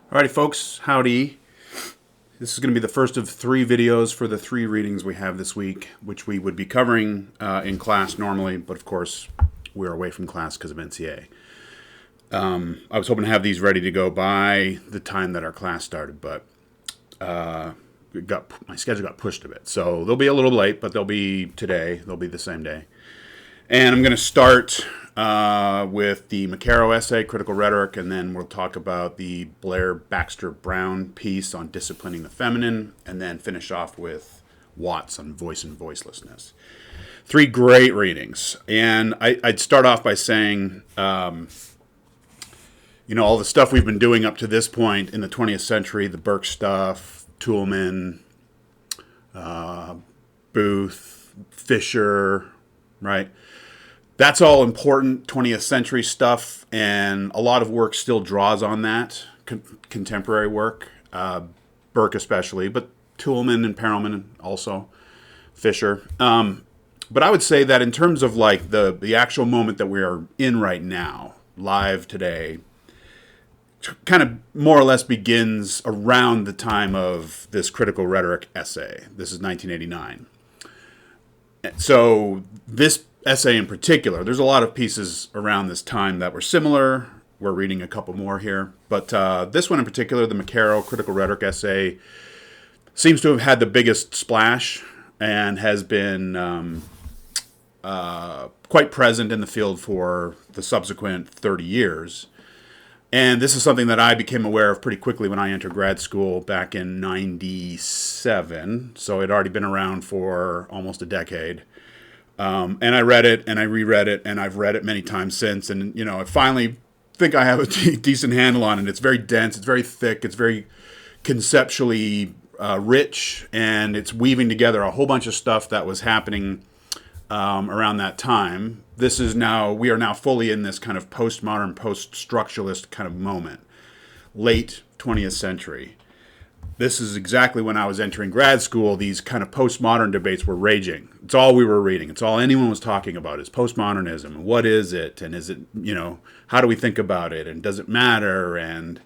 Alrighty, folks, howdy. This is going to be the first of 3 videos for the 3 readings we have this week, which we would be covering in class normally, but of course we're away from class because of NCA. I was hoping to have these ready to go by the time that our class started, but my schedule got pushed a bit. So they'll be a little late, but they'll be today. They'll be the same day. And I'm going to start with the McKerrow essay, Critical Rhetoric, and then we'll talk about the Blair Baxter Brown piece on disciplining the feminine, and then finish off with Watts on voice and voicelessness. 3 great readings. And I'd start off by saying, all the stuff we've been doing up to this point in the 20th century, the Burke stuff, Toulmin, Booth, Fisher, right? That's all important 20th century stuff, and a lot of work still draws on that, contemporary work, Burke especially, but Toulmin and Perelman also, Fisher. But I would say that in terms of like the actual moment that we are in right now, live today, kind of more or less begins around the time of this Critical Rhetoric essay. This is 1989. So this essay in particular, there's a lot of pieces around this time that were similar. We're reading a couple more here. But this one in particular, the McKerrow Critical Rhetoric essay, seems to have had the biggest splash and has been quite present in the field for the subsequent 30 years. And this is something that I became aware of pretty quickly when I entered grad school back in 97. So it had already been around for almost a decade. And I read it and I reread it and I've read it many times since. And, I finally think I have a decent handle on it. It's very dense. It's very thick. It's very conceptually rich. And it's weaving together a whole bunch of stuff that was happening around that time. We are now fully in this kind of postmodern, post-structuralist kind of moment, late 20th century. This is exactly when I was entering grad school. These kind of postmodern debates were raging. It's all we were reading. It's all anyone was talking about is postmodernism. What is it? And is it, how do we think about it? And does it matter? And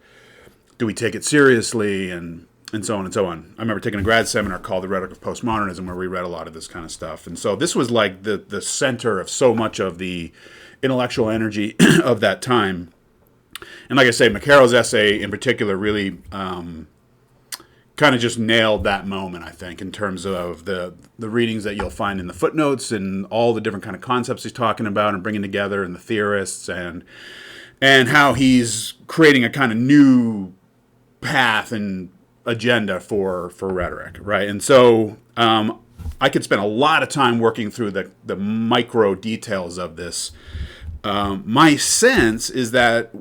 do we take it seriously? And so on and so on. I remember taking a grad seminar called The Rhetoric of Postmodernism where we read a lot of this kind of stuff. And so this was like the center of so much of the intellectual energy of that time. And like I say, McKerrow's essay in particular really kind of just nailed that moment, I think, in terms of the readings that you'll find in the footnotes and all the different kind of concepts he's talking about and bringing together, and the theorists and how he's creating a kind of new path and agenda for rhetoric, right? And so I could spend a lot of time working through the micro details of this. My sense is that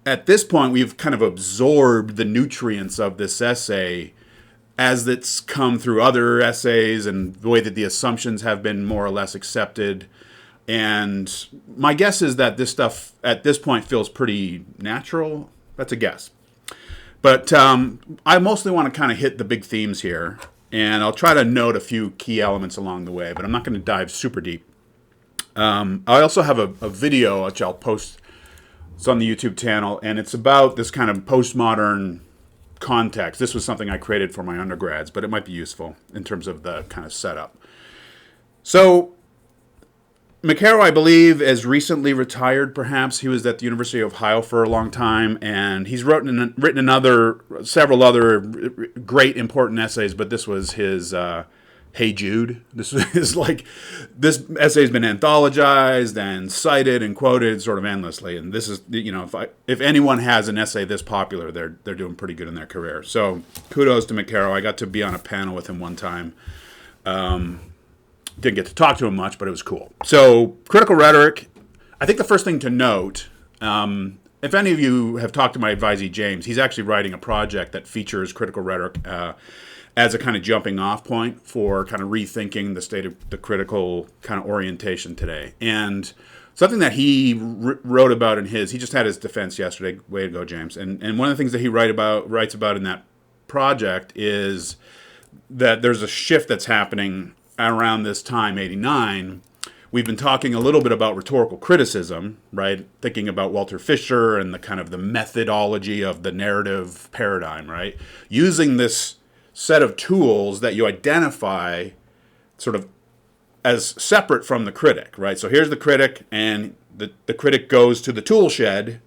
at this point we've kind of absorbed the nutrients of this essay as it's come through other essays and the way that the assumptions have been more or less accepted. And my guess is that this stuff at this point feels pretty natural. That's a guess. But I mostly want to kind of hit the big themes here, and I'll try to note a few key elements along the way, but I'm not going to dive super deep. I also have a video which I'll post. It's on the YouTube channel, and it's about this kind of postmodern context. This was something I created for my undergrads, but it might be useful in terms of the kind of setup. So McKerrow, I believe, is recently retired, perhaps. He was at the University of Ohio for a long time, and he's written several other great, important essays, but this was his Hey Jude. This essay has been anthologized and cited and quoted sort of endlessly, and this is, if anyone has an essay this popular, they're doing pretty good in their career. So kudos to McKerrow. I got to be on a panel with him one time. Didn't get to talk to him much, but it was cool. So, Critical Rhetoric, I think the first thing to note, if any of you have talked to my advisee, James, he's actually writing a project that features Critical Rhetoric as a kind of jumping off point for kind of rethinking the state of the critical kind of orientation today. And something that he wrote about in he just had his defense yesterday. Way to go, James. And one of the things that he writes about in that project is that there's a shift that's happening around this time, 89, we've been talking a little bit about rhetorical criticism, right? Thinking about Walter Fisher and the kind of the methodology of the narrative paradigm, right? Using this set of tools that you identify sort of as separate from the critic, right? So here's the critic, and the critic goes to the tool shed.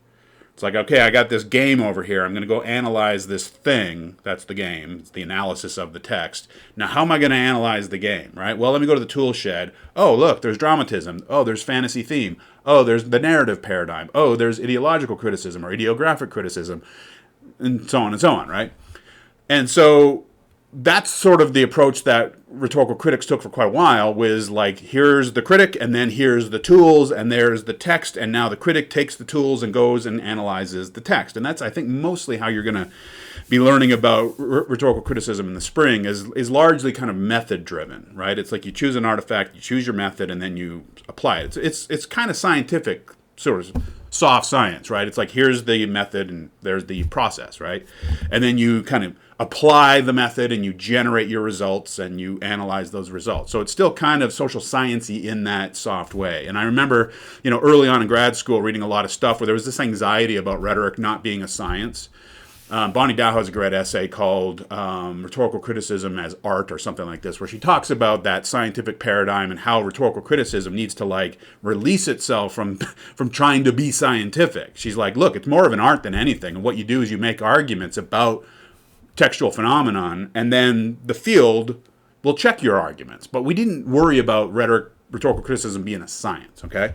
It's like, okay, I got this game over here. I'm going to go analyze this thing. That's the game. It's the analysis of the text. Now, how am I going to analyze the game, right? Well, let me go to the tool shed. Oh, look, there's dramatism. Oh, there's fantasy theme. Oh, there's the narrative paradigm. Oh, there's ideological criticism or ideographic criticism, and so on, right? And so that's sort of the approach that rhetorical critics took for quite a while, was like, here's the critic, and then here's the tools, and there's the text, and now the critic takes the tools and goes and analyzes the text. And that's, I think, mostly how you're going to be learning about rhetorical criticism in the spring, is largely kind of method-driven, right? It's like you choose an artifact, you choose your method, and then you apply it. It's kind of scientific, sort of soft science, right? It's like, here's the method and there's the process, right? And then you kind of apply the method and you generate your results and you analyze those results. So it's still kind of social sciencey in that soft way. And I remember, early on in grad school reading a lot of stuff where there was this anxiety about rhetoric not being a science. Bonnie Dow has a great essay called Rhetorical Criticism as Art or something like this, where she talks about that scientific paradigm and how rhetorical criticism needs to release itself from trying to be scientific. She's like, look, it's more of an art than anything. And what you do is you make arguments about textual phenomenon, and then the field will check your arguments. But we didn't worry about rhetorical criticism being a science, okay?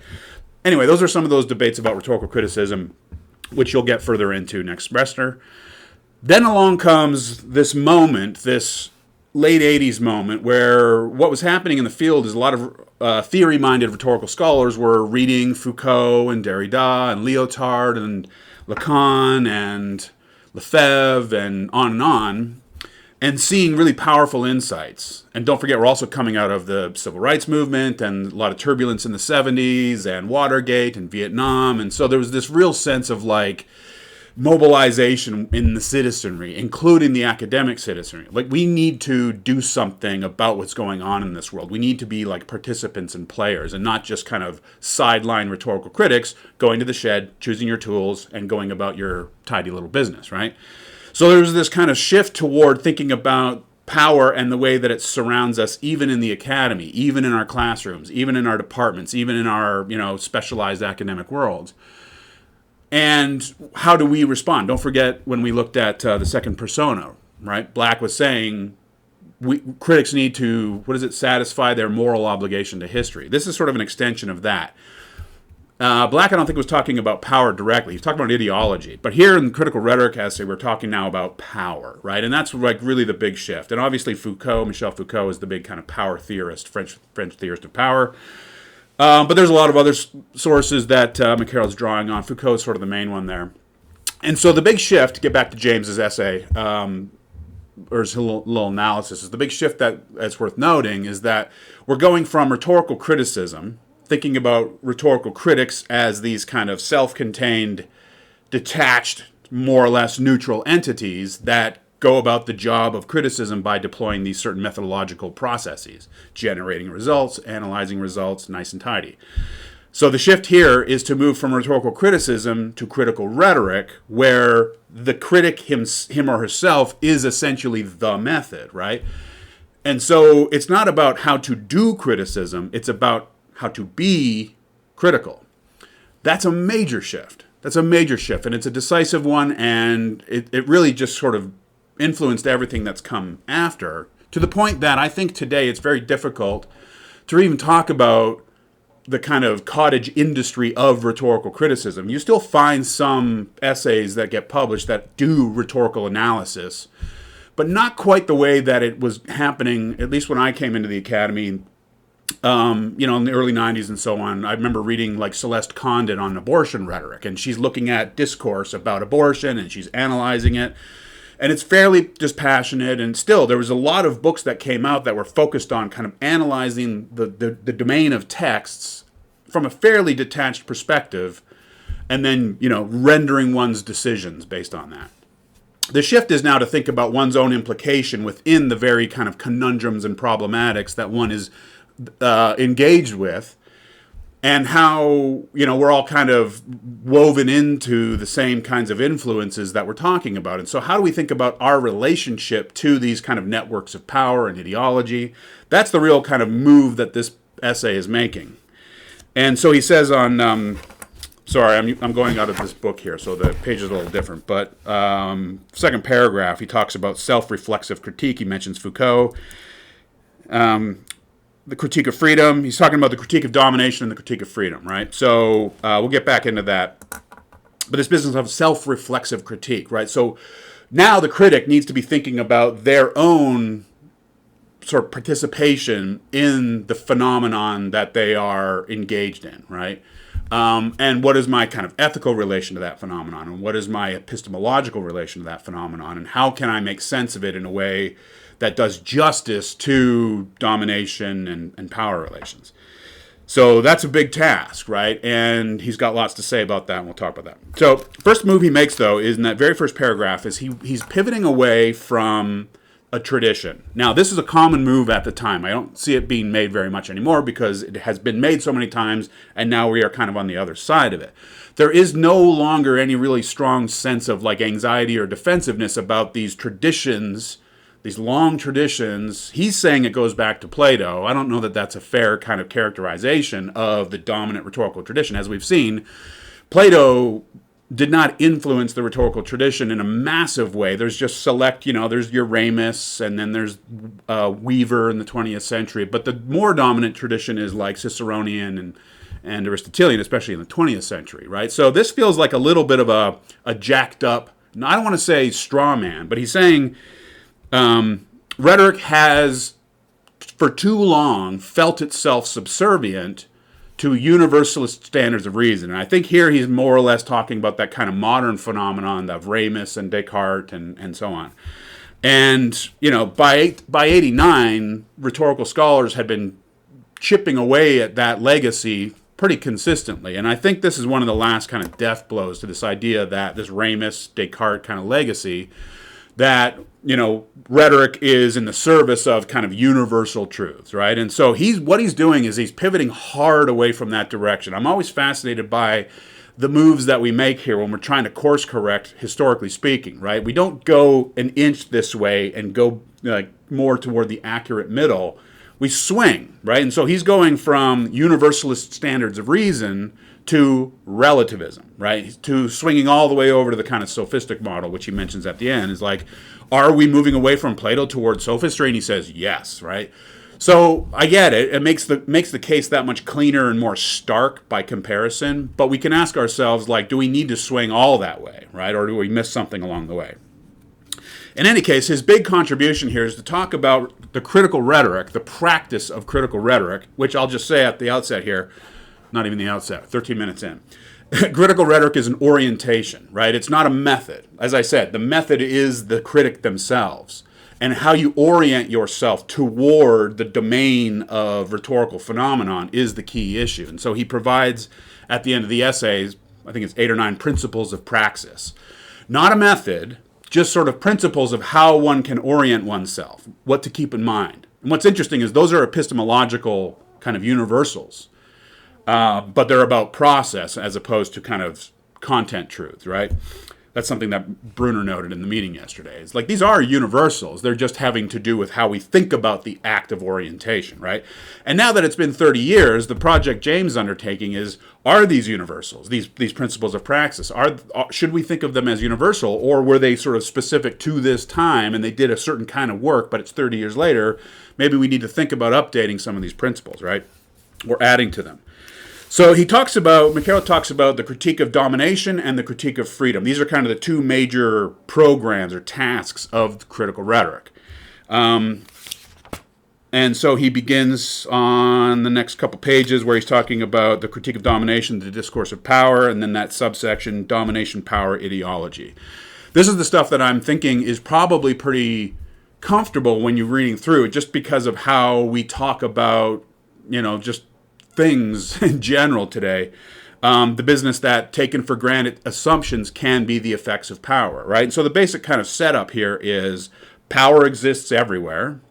Anyway, those are some of those debates about rhetorical criticism, which you'll get further into next semester. Then along comes this moment, this late 80s moment, where what was happening in the field is a lot of theory-minded rhetorical scholars were reading Foucault and Derrida and Lyotard and Lacan and Lefebvre and on, and seeing really powerful insights. And don't forget, we're also coming out of the civil rights movement and a lot of turbulence in the 70s and Watergate and Vietnam. And so there was this real sense of mobilization in the citizenry, including the academic citizenry. We need to do something about what's going on in this world. We need to be participants and players, and not just kind of sideline rhetorical critics going to the shed, choosing your tools, and going about your tidy little business, right? So there was this kind of shift toward thinking about power and the way that it surrounds us, even in the academy, even in our classrooms, even in our departments, even in our specialized academic worlds. And how do we respond? Don't forget when we looked at the second persona, right? Black was saying critics need to, satisfy their moral obligation to history. This is sort of an extension of that. Black, I don't think, was talking about power directly. He's talking about ideology. But here in the critical rhetoric essay, we're talking now about power, right? And that's really the big shift. And obviously Michel Foucault is the big kind of power theorist, French theorist of power. But there's a lot of other sources that McKerrow's drawing on. Foucault's sort of the main one there. And so the big shift, to get back to James's essay, or his little analysis, is the big shift that's worth noting is that we're going from rhetorical criticism, thinking about rhetorical critics as these kind of self-contained, detached, more or less neutral entities that go about the job of criticism by deploying these certain methodological processes, generating results, analyzing results, nice and tidy. So the shift here is to move from rhetorical criticism to critical rhetoric, where the critic, him or herself, is essentially the method, right? And so it's not about how to do criticism, it's about how to be critical. That's a major shift. And it's a decisive one, and it really just sort of influenced everything that's come after, to the point that I think today it's very difficult to even talk about the kind of cottage industry of rhetorical criticism. You still find some essays that get published that do rhetorical analysis, but not quite the way that it was happening, at least when I came into the academy, in the early 90s and so on. I remember reading Celeste Condon on abortion rhetoric, and she's looking at discourse about abortion, and she's analyzing it. And it's fairly dispassionate, and still there was a lot of books that came out that were focused on kind of analyzing the domain of texts from a fairly detached perspective, and then, rendering one's decisions based on that. The shift is now to think about one's own implication within the very kind of conundrums and problematics that one is engaged with, and how, we're all kind of woven into the same kinds of influences that we're talking about. And so how do we think about our relationship to these kind of networks of power and ideology? That's the real kind of move that this essay is making. And so he says on, sorry, I'm going out of this book here, so the page is a little different. But second paragraph, he talks about self-reflexive critique. He mentions Foucault. The critique of freedom. He's talking about the critique of domination and the critique of freedom, right? So we'll get back into that. But this business of self-reflexive critique, right? So now the critic needs to be thinking about their own sort of participation in the phenomenon that they are engaged in, right? And what is my kind of ethical relation to that phenomenon? And what is my epistemological relation to that phenomenon? And how can I make sense of it in a way that does justice to domination and power relations? So that's a big task, right? And he's got lots to say about that, and we'll talk about that. So first move he makes, though, is in that very first paragraph, is he's pivoting away from a tradition. Now, this is a common move at the time. I don't see it being made very much anymore because it has been made so many times, and now we are kind of on the other side of it. There is no longer any really strong sense of like anxiety or defensiveness about these traditions, these long traditions. He's saying it goes back to Plato. I don't know that that's a fair kind of characterization of the dominant rhetorical tradition. As we've seen, Plato did not influence the rhetorical tradition in a massive way. There's just select, there's your Ramus, and then there's Weaver in the 20th century. But the more dominant tradition is like Ciceronian and Aristotelian, especially in the 20th century, right? So this feels like a little bit of a jacked up, I don't want to say straw man, but he's saying rhetoric has, for too long, felt itself subservient to universalist standards of reason. And I think here he's more or less talking about that kind of modern phenomenon of Ramus and Descartes and so on. And, by 89, rhetorical scholars had been chipping away at that legacy pretty consistently. And I think this is one of the last kind of death blows to this idea that this Ramus, Descartes kind of legacy, that, rhetoric is in the service of kind of universal truths, right? And so what he's doing is he's pivoting hard away from that direction. I'm always fascinated by the moves that we make here when we're trying to course correct, historically speaking, right? We don't go an inch this way and go more toward the accurate middle. We swing, right? And so he's going from universalist standards of reason to relativism, right? To swinging all the way over to the kind of sophistic model, which he mentions at the end, is like, are we moving away from Plato towards sophistry? And he says, yes, right? So I get it. It makes the case that much cleaner and more stark by comparison. But we can ask ourselves, do we need to swing all that way, right? Or do we miss something along the way? In any case, his big contribution here is to talk about the critical rhetoric, the practice of critical rhetoric, which I'll just say at the outset here, not even the outset, 13 minutes in. Critical rhetoric is an orientation, right? It's not a method. As I said, the method is the critic themselves. And how you orient yourself toward the domain of rhetorical phenomenon is the key issue. And so he provides, at the end of the essays, I think it's 8 or 9 principles of praxis. Not a method, just sort of principles of how one can orient oneself, what to keep in mind. And what's interesting is those are epistemological kind of universals. But they're about process as opposed to kind of content truth, right? That's something that Brunner noted in the meeting yesterday. It's like these are universals. They're just having to do with how we think about the act of orientation, right? And now that it's been 30 years, the project James is undertaking is, are these universals, these principles of praxis, should we think of them as universal, or were they sort of specific to this time and they did a certain kind of work, but it's 30 years later, maybe we need to think about updating some of these principles, right? Or adding to them. So McKerrow talks about the critique of domination and the critique of freedom. These are kind of the two major programs or tasks of critical rhetoric. And so he begins on the next couple pages where he's talking about the critique of domination, the discourse of power, and then that subsection, domination, power, ideology. This is the stuff that I'm thinking is probably pretty comfortable when you're reading through it, just because of how we talk about, just things in general today. The business that taken for granted assumptions can be the effects of power, right? So the basic kind of setup here is power exists everywhere,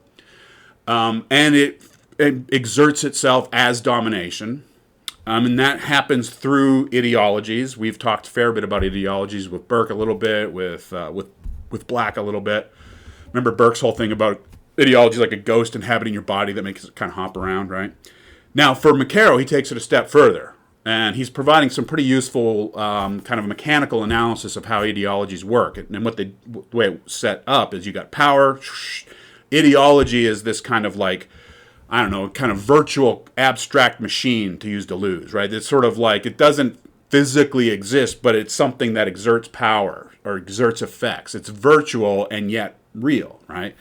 and it exerts itself as domination. And that happens through ideologies. We've talked a fair bit about ideologies with Burke a little bit, with Black a little bit. Remember Burke's whole thing about ideology like a ghost inhabiting your body that makes it kind of hop around, right? Now, for McKerrow, he takes it a step further. And he's providing some pretty useful kind of mechanical analysis of how ideologies work. And the way it's set up is you got power. Ideology is this kind of like, I don't know, kind of virtual abstract machine, to use Deleuze, right? It's sort of like it doesn't physically exist, but it's something that exerts power or exerts effects. It's virtual and yet real, right?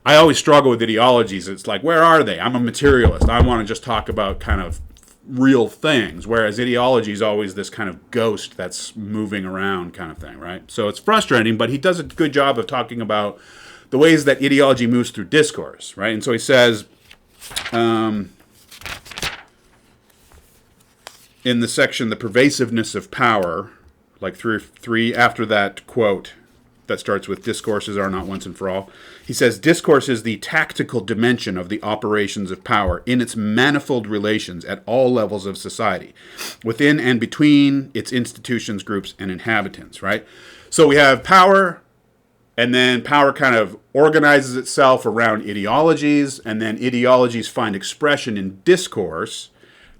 I always struggle with ideologies. It's like, where are they? I'm a materialist. I want to just talk about kind of real things, whereas ideology is always this kind of ghost that's moving around kind of thing, right? So it's frustrating, but he does a good job of talking about the ways that ideology moves through discourse, right? And so he says, in the section, the pervasiveness of power, like three after that quote that starts with discourses are not once and for all. He says, discourse is the tactical dimension of the operations of power in its manifold relations at all levels of society, within and between its institutions, groups, and inhabitants, right? So we have power, and then power kind of organizes itself around ideologies, and then ideologies find expression in discourse,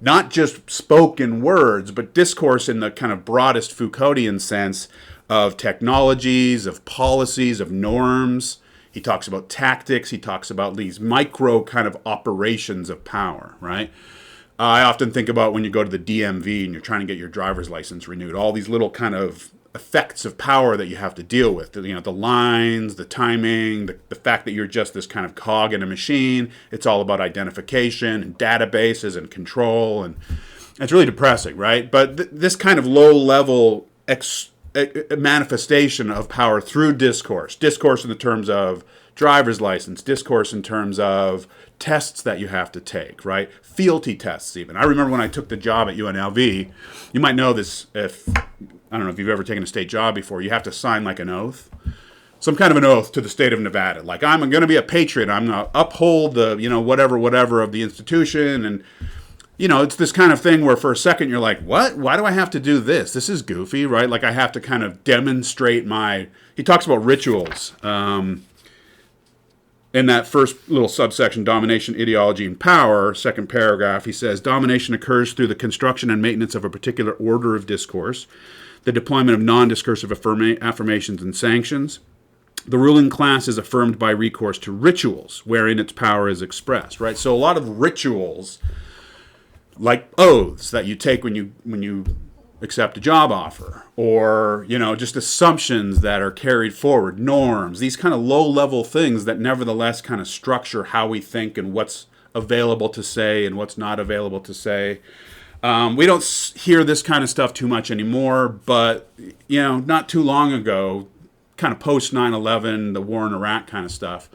not just spoken words, but discourse in the kind of broadest Foucauldian sense of technologies, of policies, of norms. He talks about tactics. He talks about these micro kind of operations of power, right? I often think about when you go to the DMV and you're trying to get your driver's license renewed, all these little kind of effects of power that you have to deal with. You know, the lines, the timing, the fact that you're just this kind of cog in a machine. It's all about identification and databases and control. And it's really depressing, right? But this kind of low-level manifestation of power through discourse in the terms of driver's license, discourse in terms of tests that you have to take, right? Fealty tests even. I remember when I took the job at UNLV, you might know this if, I don't know if you've ever taken a state job before, you have to sign like an oath. Some kind of an oath to the state of Nevada. Like, I'm going to be a patriot. I'm going to uphold the, whatever of the institution. And it's this kind of thing where for a second you're like, what? Why do I have to do this? This is goofy, right? Like I have to kind of demonstrate he talks about rituals in that first little subsection, domination, ideology, and power, second paragraph. He says, domination occurs through the construction and maintenance of a particular order of discourse, the deployment of non-discursive affirmations and sanctions. The ruling class is affirmed by recourse to rituals wherein its power is expressed, right? So a lot of rituals, like oaths that you take when you accept a job offer, or just assumptions that are carried forward, norms, these kind of low-level things that nevertheless kind of structure how we think and what's available to say and what's not available to say. We don't hear this kind of stuff too much anymore, but not too long ago, kind of post 9/11, the war in Iraq kind of stuff,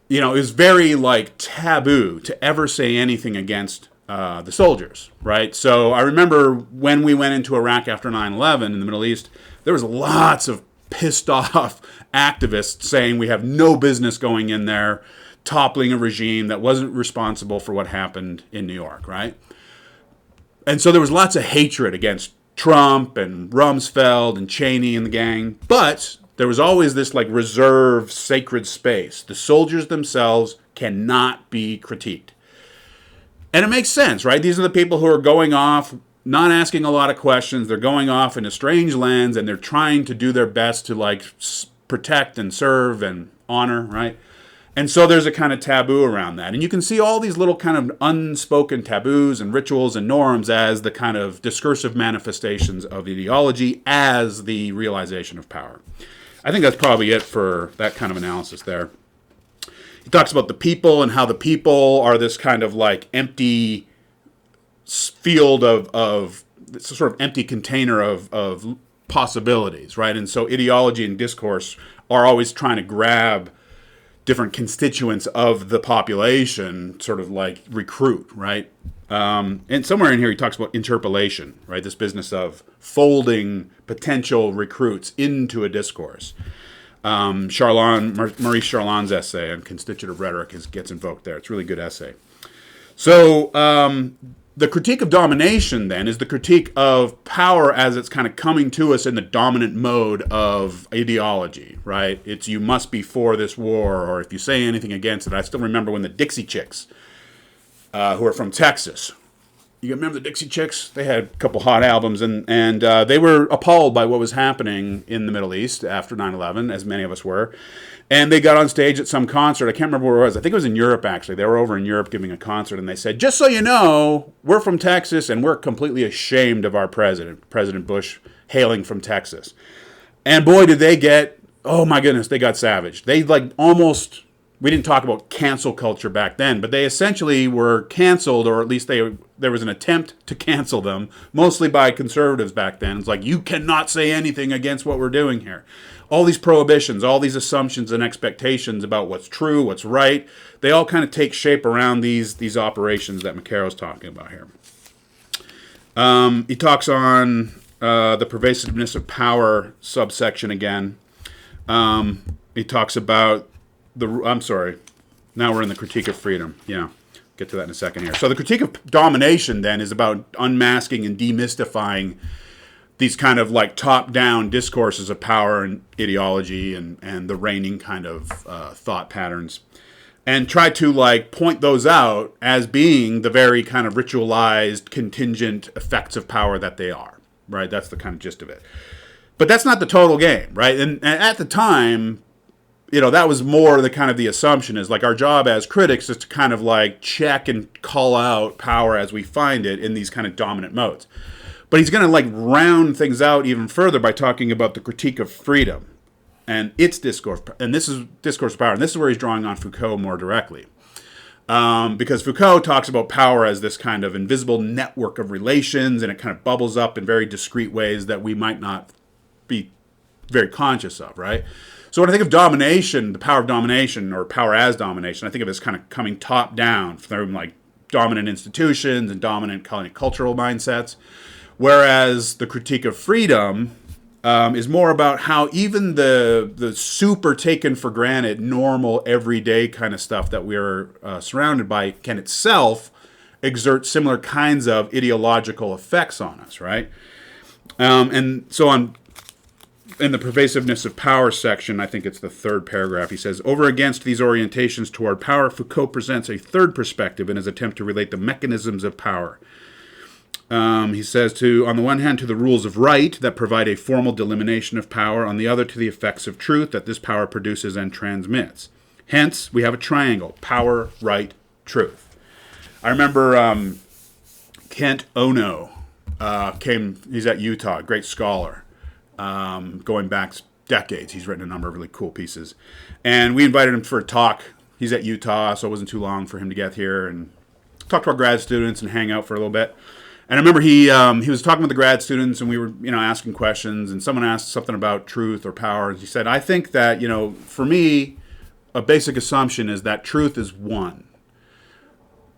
it was very like taboo to ever say anything against the soldiers, right? So I remember when we went into Iraq after 9/11 in the Middle East, there was lots of pissed off activists saying we have no business going in there, toppling a regime that wasn't responsible for what happened in New York, right? And so there was lots of hatred against Trump and Rumsfeld and Cheney and the gang, but there was always this like reserved sacred space. The soldiers themselves cannot be critiqued. And it makes sense, right? These are the people who are going off, not asking a lot of questions. They're going off into strange lands and they're trying to do their best to like protect and serve and honor, right? And so there's a kind of taboo around that. And you can see all these little kind of unspoken taboos and rituals and norms as the kind of discursive manifestations of ideology as the realization of power. I think that's probably it for that kind of analysis there. He talks about the people and how the people are this kind of like empty field of it's a sort of empty container of possibilities, right? And so ideology and discourse are always trying to grab different constituents of the population, sort of like recruit, right? And somewhere in here he talks about interpolation, right? This business of folding potential recruits into a discourse. Maurice Charlon's essay on constitutive rhetoric gets invoked there. It's a really good essay. So the critique of domination, then, is the critique of power as it's kind of coming to us in the dominant mode of ideology, right? It's you must be for this war, or if you say anything against it. I still remember when the Dixie Chicks, who are from Texas, you remember the Dixie Chicks? They had a couple hot albums, and they were appalled by what was happening in the Middle East after 9/11, as many of us were. And they got on stage at some concert. I can't remember where it was. I think it was in Europe, actually. They were over in Europe giving a concert, and they said, just so you know, we're from Texas, and we're completely ashamed of our president, President Bush, hailing from Texas. And boy, did they get, oh my goodness, they got savaged. They almost, we didn't talk about cancel culture back then, but they essentially were canceled, or at least there was an attempt to cancel them, mostly by conservatives back then. It's like, you cannot say anything against what we're doing here. All these prohibitions, all these assumptions and expectations about what's true, what's right, they all kind of take shape around these operations that McKerrow's talking about here. He talks on the pervasiveness of power subsection again. He talks about now we're in the critique of freedom. Yeah, get to that in a second here. So the critique of domination then is about unmasking and demystifying these kind of top-down discourses of power and ideology and the reigning kind of thought patterns, and try to point those out as being the very kind of ritualized, contingent effects of power that they are, right? That's the kind of gist of it. But that's not the total game, right? And at the time, that was more the kind of the assumption is our job as critics is to kind of check and call out power as we find it in these kind of dominant modes. But he's going to round things out even further by talking about the critique of freedom and its discourse. And this is discourse of power. And this is where he's drawing on Foucault more directly. Because Foucault talks about power as this kind of invisible network of relations, and it kind of bubbles up in very discrete ways that we might not be very conscious of, right? So when I think of domination, the power of domination, or power as domination, I think of it as kind of coming top down from dominant institutions and dominant cultural mindsets. Whereas the critique of freedom is more about how even the super taken for granted, normal, everyday kind of stuff that we're surrounded by can itself exert similar kinds of ideological effects on us, right? And so in the pervasiveness of power section, I think it's the third paragraph, he says, over against these orientations toward power, Foucault presents a third perspective in his attempt to relate the mechanisms of power. He says, on the one hand, to the rules of right that provide a formal delimitation of power, on the other, to the effects of truth that this power produces and transmits. Hence, we have a triangle: power, right, truth. I remember Kent Ono he's at Utah, great scholar, going back decades. He's written a number of really cool pieces. And we invited him for a talk. He's at Utah, so it wasn't too long for him to get here, and talk to our grad students and hang out for a little bit. And I remember he was talking with the grad students, and we were asking questions, and someone asked something about truth or power, and he said, I think that for me, a basic assumption is that truth is one.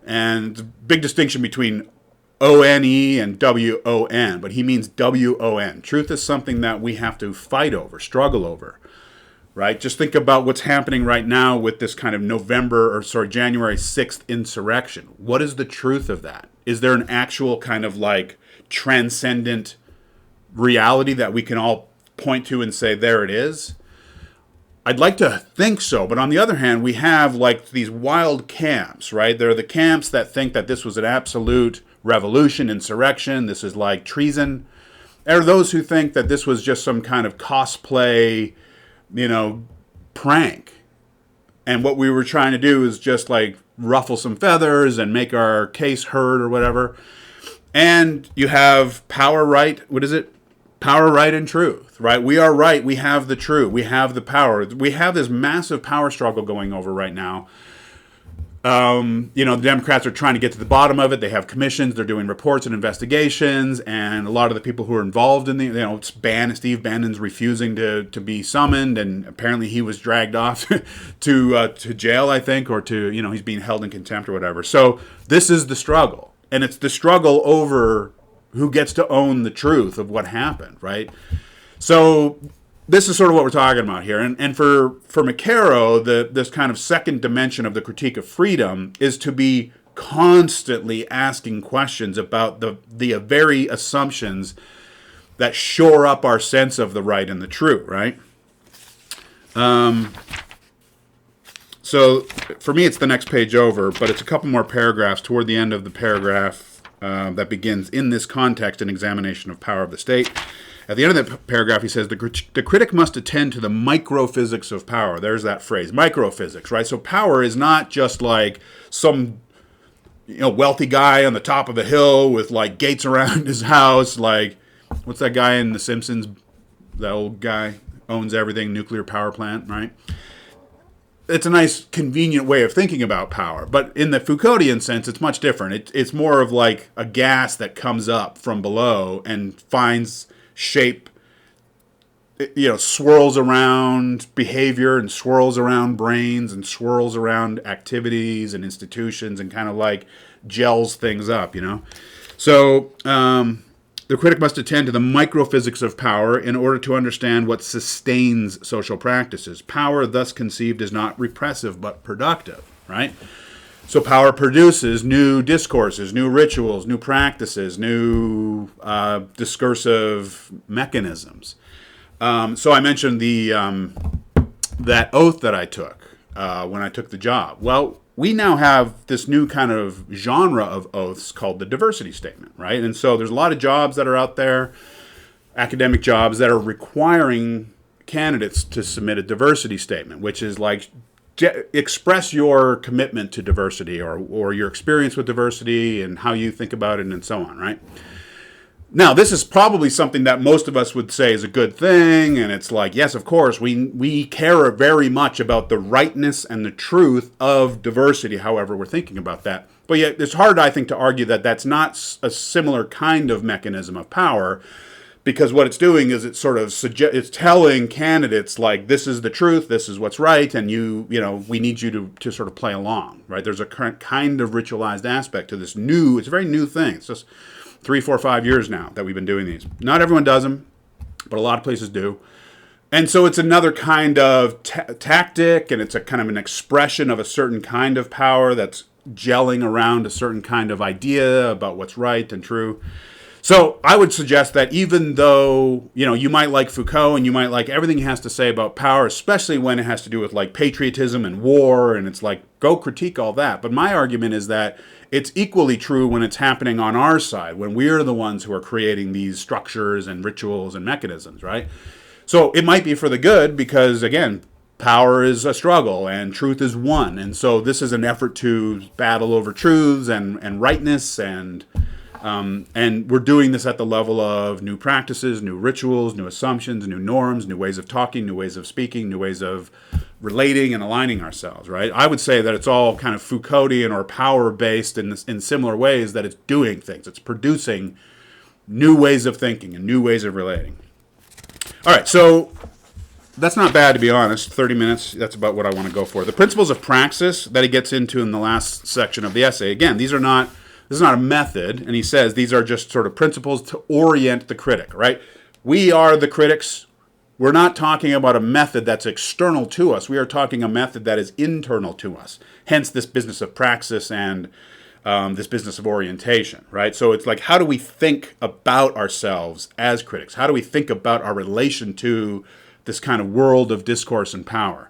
And the big distinction between O-N-E and W-O-N, but he means W-O-N. Truth is something that we have to fight over, struggle over, right? Just think about what's happening right now with this kind of January 6th insurrection. What is the truth of that? Is there an actual kind of transcendent reality that we can all point to and say, there it is? I'd like to think so, but on the other hand, we have these wild camps, right? There are the camps that think that this was an absolute revolution, insurrection, this is treason. There are those who think that this was just some kind of cosplay, prank. And what we were trying to do is just ruffle some feathers and make our case heard or whatever. And you have power, right? What is it? Power, right, and truth, right? We are right. We have the truth. We have the power. We have this massive power struggle going over right now. The Democrats are trying to get to the bottom of it. They have commissions. They're doing reports and investigations. And a lot of the people who are involved in Steve Bannon's refusing to be summoned. And apparently he was dragged off to jail, I think, or he's being held in contempt or whatever. So this is the struggle. And it's the struggle over who gets to own the truth of what happened, right? So this is sort of what we're talking about here. And for McKerrow, this kind of second dimension of the critique of freedom is to be constantly asking questions about the very assumptions that shore up our sense of the right and the true, right? So for me, it's the next page over, but it's a couple more paragraphs toward the end of the paragraph that begins, in this context, an examination of power of the state. At the end of that paragraph, he says, the critic must attend to the microphysics of power. There's that phrase, microphysics, right? So power is not just like some wealthy guy on the top of a hill with like gates around his house. Like, what's that guy in The Simpsons? That old guy owns everything, nuclear power plant, right? It's a nice, convenient way of thinking about power. But in the Foucauldian sense, it's much different. It's more of like a gas that comes up from below and finds shape, swirls around behavior and swirls around brains and swirls around activities and institutions and kind of like gels things up, So the critic must attend to the microphysics of power in order to understand what sustains social practices. Power, thus conceived, is not repressive but productive, right? So power produces new discourses, new rituals, new practices, new discursive mechanisms. So I mentioned that oath that I took when I took the job. Well, we now have this new kind of genre of oaths called the diversity statement, right? And so there's a lot of jobs that are out there, academic jobs, that are requiring candidates to submit a diversity statement, which is like express your commitment to diversity or your experience with diversity and how you think about it and so on, right? Now, this is probably something that most of us would say is a good thing, and it's like, yes, of course, we care very much about the rightness and the truth of diversity, however we're thinking about that. But yet, it's hard, I think, to argue that that's not a similar kind of mechanism of power, because what it's doing is it's sort of it's telling candidates, like, this is the truth, this is what's right, and we need you to sort of play along, right? There's a current kind of ritualized aspect to this it's a very new thing. It's just 3, 4, 5 years now that we've been doing these. Not everyone does them, but a lot of places do. And so it's another kind of tactic, and it's a kind of an expression of a certain kind of power that's gelling around a certain kind of idea about what's right and true. So I would suggest that even though, you might like Foucault and you might like everything he has to say about power, especially when it has to do with like patriotism and war, and it's like, go critique all that. But my argument is that it's equally true when it's happening on our side, when we're the ones who are creating these structures and rituals and mechanisms, right? So it might be for the good because, again, power is a struggle and truth is won. And so this is an effort to battle over truths and rightness, and we're doing this at the level of new practices, new rituals, new assumptions, new norms, new ways of talking, new ways of speaking, new ways of relating and aligning ourselves, right? I would say that it's all kind of Foucauldian or power-based in similar ways, that it's doing things. It's producing new ways of thinking and new ways of relating. All right, so that's not bad, to be honest. 30 minutes, that's about what I want to go for. The principles of praxis that he gets into in the last section of the essay, again, this is not a method, and he says these are just sort of principles to orient the critic, right? We are the critics. We're not talking about a method that's external to us. We are talking a method that is internal to us. Hence this business of praxis and this business of orientation, right? So it's like, how do we think about ourselves as critics? How do we think about our relation to this kind of world of discourse and power?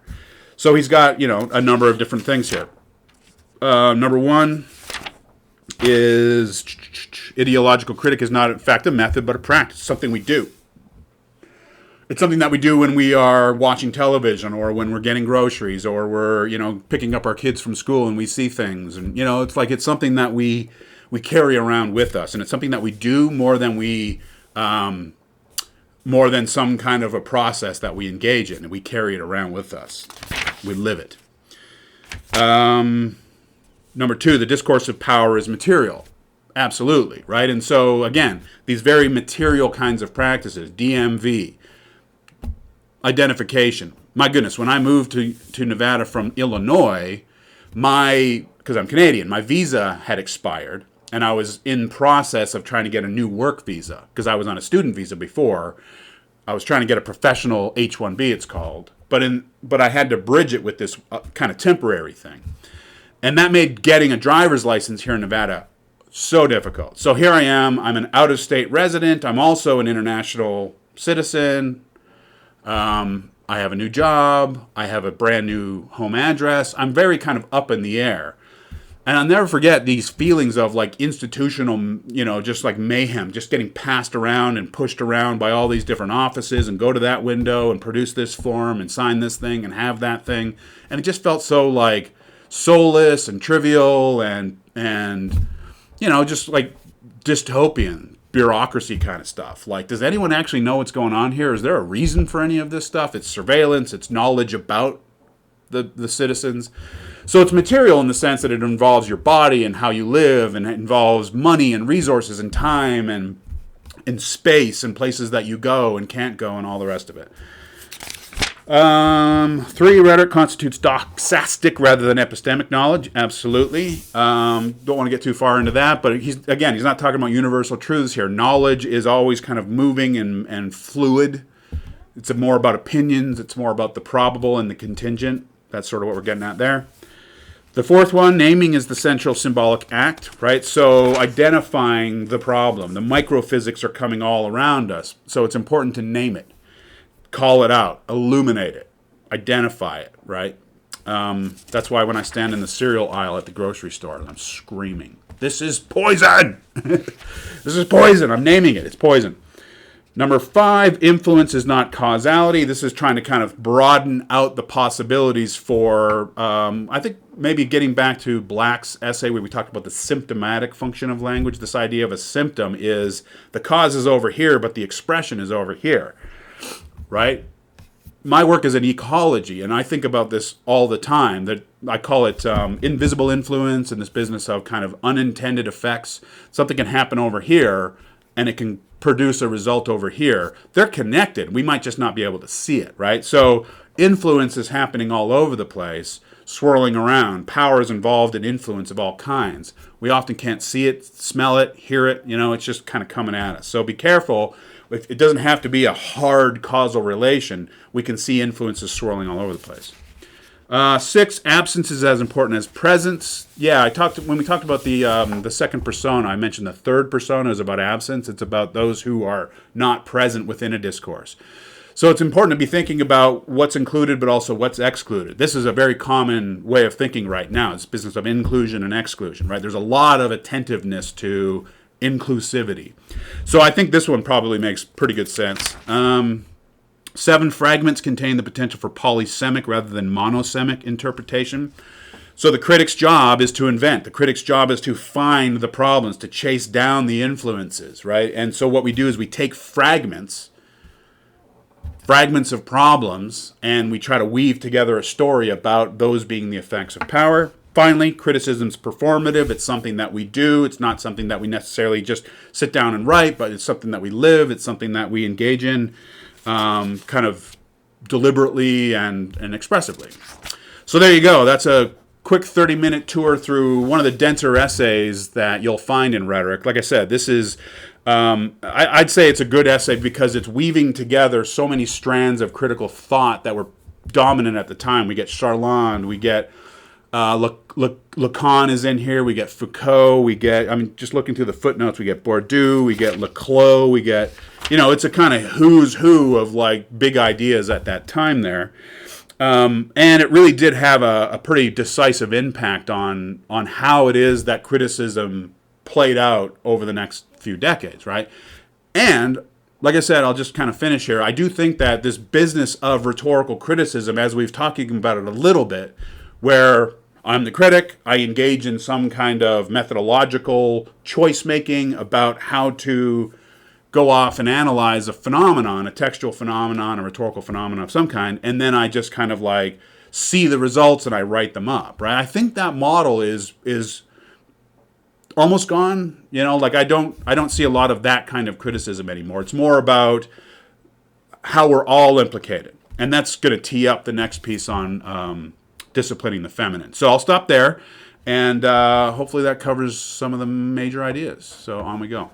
So he's got, a number of different things here. Number one is ideological critic is not, in fact, a method, but a practice, something we do. It's something that we do when we are watching television or when we're getting groceries or we're, picking up our kids from school and we see things. And, it's something that we carry around with us. And it's something that we do more than some kind of a process that we engage in. And we carry it around with us. We live it. Number two, the discourse of power is material. Absolutely, right? And so, again, these very material kinds of practices, DMV, identification. My goodness, when I moved to Nevada from Illinois, because I'm Canadian, my visa had expired, and I was in process of trying to get a new work visa, because I was on a student visa before. I was trying to get a professional H-1B, it's called, but I had to bridge it with this kind of temporary thing. And that made getting a driver's license here in Nevada so difficult. So here I am. I'm an out-of-state resident. I'm also an international citizen. I have a new job. I have a brand new home address. I'm very kind of up in the air. And I'll never forget these feelings of like institutional, just like mayhem, just getting passed around and pushed around by all these different offices and go to that window and produce this form and sign this thing and have that thing. And it just felt so like soulless and trivial and just like dystopian bureaucracy kind of stuff. Like, does anyone actually know what's going on here? Is there a reason for any of this stuff? It's surveillance. It's knowledge about the citizens. So it's material in the sense that it involves your body and how you live, and it involves money and resources and time and space and places that you go and can't go and all the rest of it. 3, rhetoric constitutes doxastic rather than epistemic knowledge. Absolutely. Don't want to get too far into that, but he's not talking about universal truths here. Knowledge is always kind of moving and fluid. It's more about opinions. It's more about the probable and the contingent. That's sort of what we're getting at there. The 4th one, naming is the central symbolic act, right? So identifying the problem. The microphysics are coming all around us, so it's important to name it. Call it out, illuminate it, identify it, right? That's why when I stand in the cereal aisle at the grocery store, I'm screaming, "This is poison! This is poison!" I'm naming it. It's poison. Number 5, influence is not causality. This is trying to kind of broaden out the possibilities for, I think maybe getting back to Black's essay where we talked about the symptomatic function of language. This idea of a symptom is the cause is over here, but the expression is over here. Right? My work is in ecology, and I think about this all the time. That I call it invisible influence, in this business of kind of unintended effects. Something can happen over here, and it can produce a result over here. They're connected. We might just not be able to see it, right? So influence is happening all over the place, swirling around. Power is involved in influence of all kinds. We often can't see it, smell it, hear it. It's just kind of coming at us. So be careful. It doesn't have to be a hard causal relation. We can see influences swirling all over the place. 6, absence is as important as presence. Yeah, when we talked about the second persona, I mentioned the third persona is about absence. It's about those who are not present within a discourse. So it's important to be thinking about what's included, but also what's excluded. This is a very common way of thinking right now. It's business of inclusion and exclusion, right? There's a lot of attentiveness to inclusivity. So I think this one probably makes pretty good sense. 7, fragments contain the potential for polysemic rather than monosemic interpretation. So the critic's job is to invent. The critic's job is to find the problems, to chase down the influences, right? And so what we do is we take fragments of problems, and we try to weave together a story about those being the effects of power. Finally, criticism's performative. It's something that we do. It's not something that we necessarily just sit down and write, but it's something that we live. It's something that we engage in kind of deliberately and expressively. So there you go. That's a quick 30-minute tour through one of the denser essays that you'll find in Rhetoric. Like I said, this is, I'd say it's a good essay because it's weaving together so many strands of critical thought that were dominant at the time. We get Charland, we get Lacan is in here, we get Foucault, we get, just looking through the footnotes, we get Bourdieu, we get Leclos, we get, it's a kind of who's who of like big ideas at that time there. And it really did have a pretty decisive impact on how it is that criticism played out over the next few decades, right? And like I said, I'll just kind of finish here. I do think that this business of rhetorical criticism, as we've talking about it a little bit, where I'm the critic, I engage in some kind of methodological choice making about how to go off and analyze a phenomenon, a textual phenomenon, a rhetorical phenomenon of some kind, and then I just kind of like see the results and I write them up, right? I think that model is almost gone. Like I don't see a lot of that kind of criticism anymore. It's more about how we're all implicated, and that's going to tee up the next piece on disciplining the feminine. So I'll stop there, and hopefully that covers some of the major ideas. So on we go.